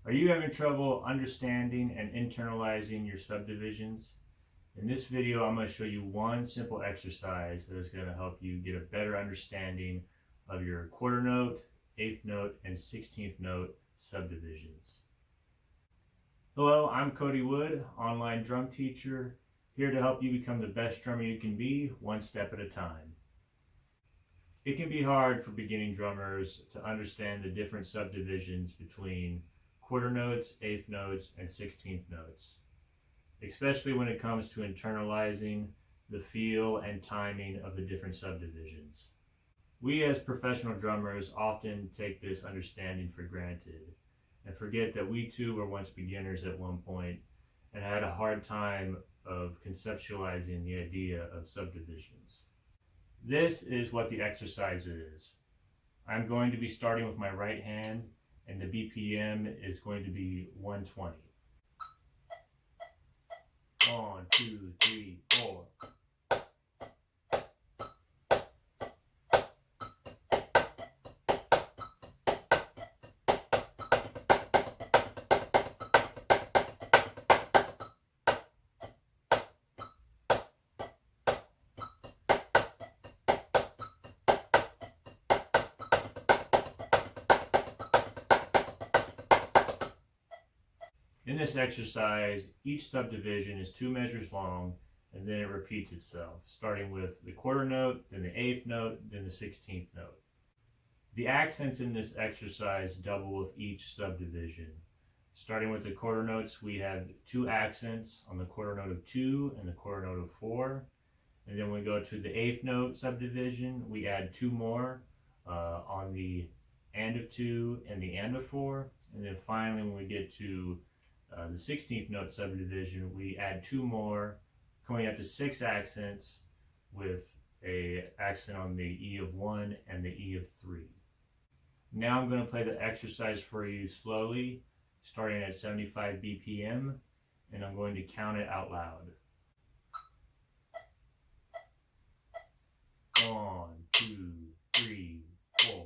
Are you having trouble understanding and internalizing your subdivisions? In this video, I'm going to show you one simple exercise that is going to help you get a better understanding of your quarter note, eighth note, and 16th note subdivisions. Hello, I'm Cody Wood, online drum teacher, here to help you become the best drummer you can be, one step at a time. It can be hard for beginning drummers to understand the different subdivisions between quarter notes, eighth notes, and 16th notes, especially when it comes to internalizing the feel and timing of the different subdivisions. We as professional drummers often take this understanding for granted and forget that we too were once beginners at one point and had a hard time of conceptualizing the idea of subdivisions. This is what the exercise is. I'm going to be starting with my right hand, and the BPM is going to be 120. 1, 2, 3, 4. In this exercise, each subdivision is 2 measures long, and then it repeats itself, starting with the quarter note, then the eighth note, then the 16th note. The accents in this exercise double with each subdivision. Starting with the quarter notes, we have 2 accents on the quarter note of 2 and the quarter note of 4. And then when we go to the eighth note subdivision, we add 2 more on the and of 2 and the and of 4. And then finally, when we get to the 16th note subdivision, we add 2 more, coming up to 6 accents with an accent on the E of 1 and the E of 3. Now I'm going to play the exercise for you slowly, starting at 75 BPM, and I'm going to count it out loud. 1, 2, 3, 4.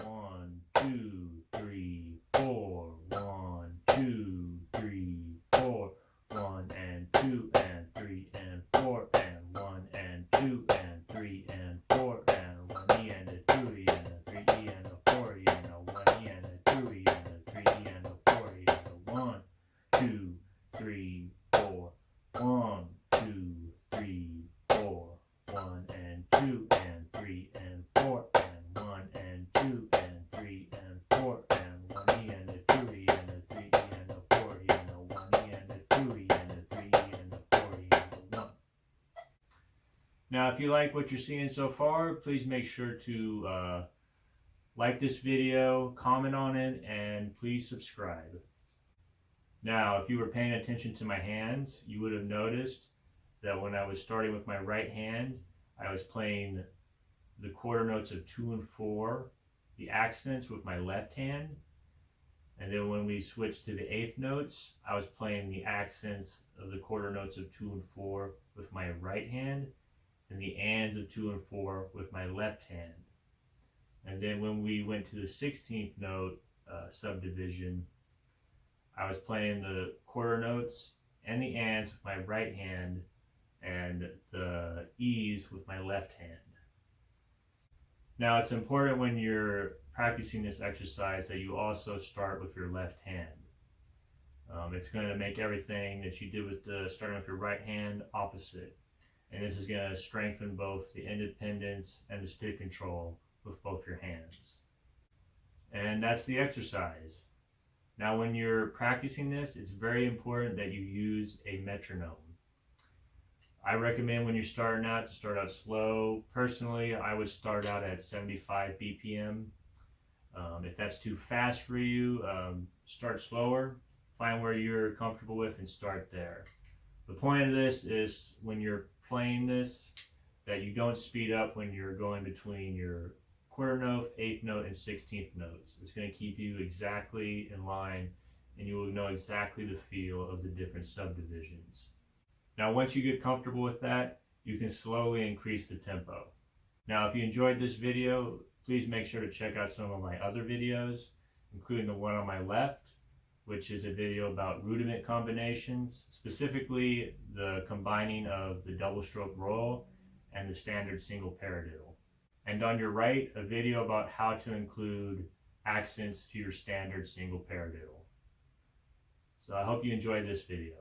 1, 2, 3, 4. 1, 2, 3, 4. 1 and 2 and 3 and 4 and 1 and 2 and 3 and 4 and 1 E and a 2 E and a 3 E and a 4 E and a 1 E and a 2 E and a 3 E and a 4 E and a 1, 2, 3, 4. 1, 2, 3, 4. 1 and 2 and 3 and 4 and 1 and 2 and 3 and 4 and 1 E and a 2 E and a 3 E and a 4 E and a 1 E and a 2 E and a 3 E and a 4 E and a 1. Now, if you like what you're seeing so far, please make sure to like this video, comment on it, and please subscribe. Now, if you were paying attention to my hands, you would have noticed that when I was starting with my right hand, I was playing the quarter notes of 2 and 4, the accents with my left hand. And then when we switched to the eighth notes, I was playing the accents of the quarter notes of 2 and 4 with my right hand, and the ands of 2 and 4 with my left hand. And then when we went to the 16th note subdivision, I was playing the quarter notes and the ands with my right hand and the E's with my left hand. Now, it's important when you're practicing this exercise that you also start with your left hand. It's going to make everything that you did with starting with your right hand opposite. And this is going to strengthen both the independence and the stick control with both your hands. And that's the exercise. Now, when you're practicing this, it's very important that you use a metronome. I recommend when you're starting out to start out slow. Personally, I would start out at 75 BPM. If that's too fast for you, start slower. Find where you're comfortable with and start there. The point of this is when you're playing this, that you don't speed up when you're going between your quarter note, eighth note, and 16th notes. It's going to keep you exactly in line, and you will know exactly the feel of the different subdivisions. Now, once you get comfortable with that, you can slowly increase the tempo. Now, if you enjoyed this video, please make sure to check out some of my other videos, including the one on my left, which is a video about rudiment combinations, specifically the combining of the double stroke royal and the standard single paradiddle. And on your right, a video about how to include accents to your standard single paradiddle. So I hope you enjoyed this video.